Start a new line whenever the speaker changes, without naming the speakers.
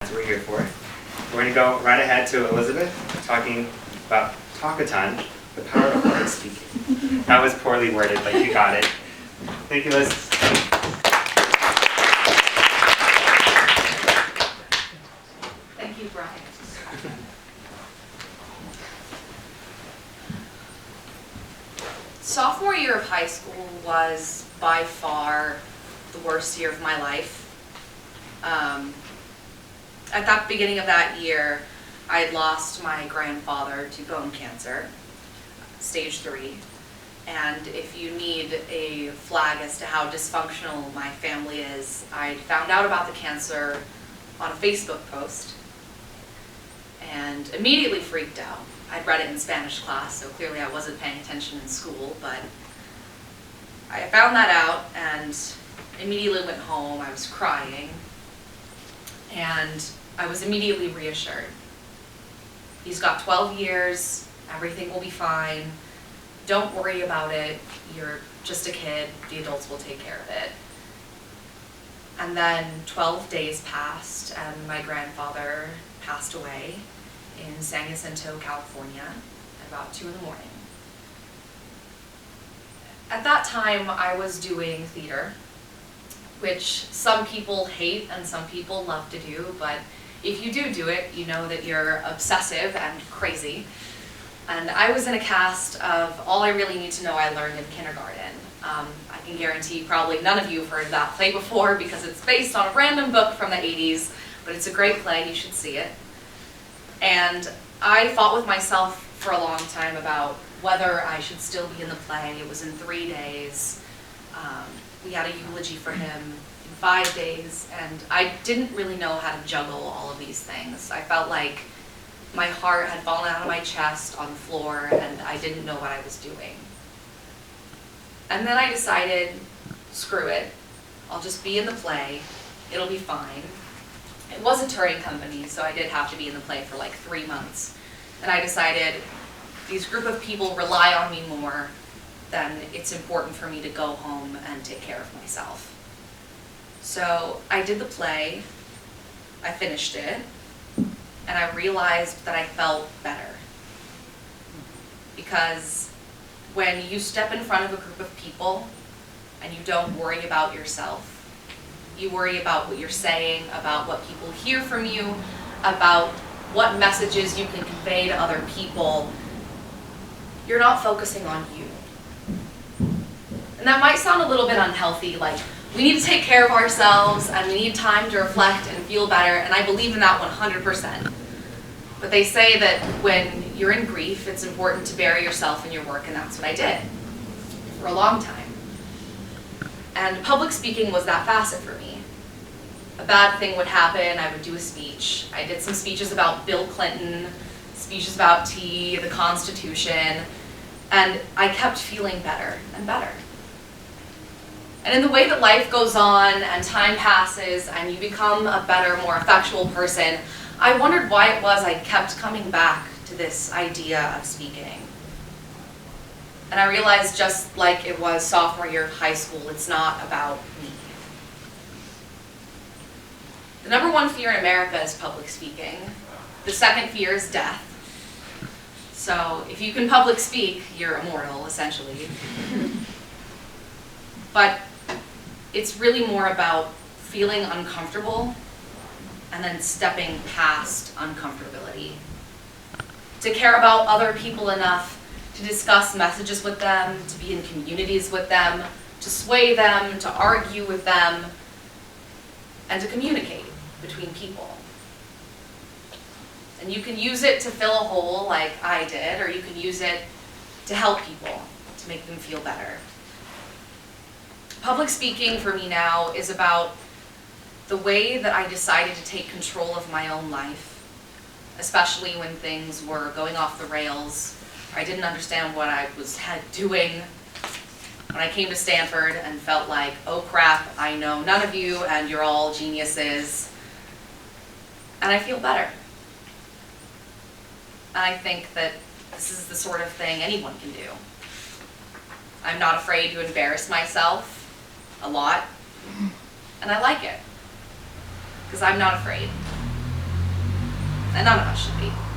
That's what we're here for. We're going to go right ahead to Elizabeth, talking about talkathon, the power of public speaking. That was poorly worded, but you got it. Thank you, Liz.
Thank you, Brian. Sophomore year of high school was by far the worst year of my life. At that beginning of that year, I had lost my grandfather to bone cancer, stage 3. And if you need a flag as to how dysfunctional my family is, I found out about the cancer on a Facebook post and immediately freaked out. I'd read it in Spanish class, so clearly I wasn't paying attention in school, but I found that out and immediately went home. I was crying, and I was immediately reassured. He's got 12 years, everything will be fine. Don't worry about it, you're just a kid, the adults will take care of it. And then 12 days passed, and my grandfather passed away in San Jacinto, California, at about 2 in the morning. At that time, I was doing theater, which some people hate and some people love to do, but if you do it, you know that you're obsessive and crazy. And I was in a cast of All I Really Need to Know I Learned in Kindergarten. I can guarantee probably none of you have heard of that play before because it's based on a random book from the 80s, but it's a great play, you should see it. And I fought with myself for a long time about whether I should still be in the play. It was in 3 days. We had a eulogy for him in 5 days, and I didn't really know how to juggle all of these things. I felt like my heart had fallen out of my chest on the floor, and I didn't know what I was doing. And then I decided, screw it, I'll just be in the play, it'll be fine. It was a touring company, so I did have to be in the play for like 3 months. And I decided, these group of people rely on me more, then it's important for me to go home and take care of myself. So I did the play, I finished it, and I realized that I felt better. Because when you step in front of a group of people and you don't worry about yourself, you worry about what you're saying, about what people hear from you, about what messages you can convey to other people, you're not focusing on you. And that might sound a little bit unhealthy, like we need to take care of ourselves and we need time to reflect and feel better, and I believe in that 100%. But they say that when you're in grief, it's important to bury yourself in your work, and that's what I did for a long time. And public speaking was that facet for me. A bad thing would happen, I would do a speech. I did some speeches about Bill Clinton, speeches about tea, the Constitution, and I kept feeling better and better. And in the way that life goes on and time passes and you become a better, more effectual person, I wondered why it was I kept coming back to this idea of speaking. And I realized, just like it was sophomore year of high school, it's not about me. The number 1 fear in America is public speaking. The second fear is death. So if you can public speak, you're immortal, essentially. But it's really more about feeling uncomfortable and then stepping past uncomfortability. To care about other people enough to discuss messages with them, to be in communities with them, to sway them, to argue with them, and to communicate between people. And you can use it to fill a hole like I did, or you can use it to help people, to make them feel better. Public speaking for me now is about the way that I decided to take control of my own life, especially when things were going off the rails. I didn't understand what I was doing. When I came to Stanford and felt like, oh crap, I know none of you and you're all geniuses. And I feel better. And I think that this is the sort of thing anyone can do. I'm not afraid to embarrass myself a lot, and I like it, because I'm not afraid. and none of us should be.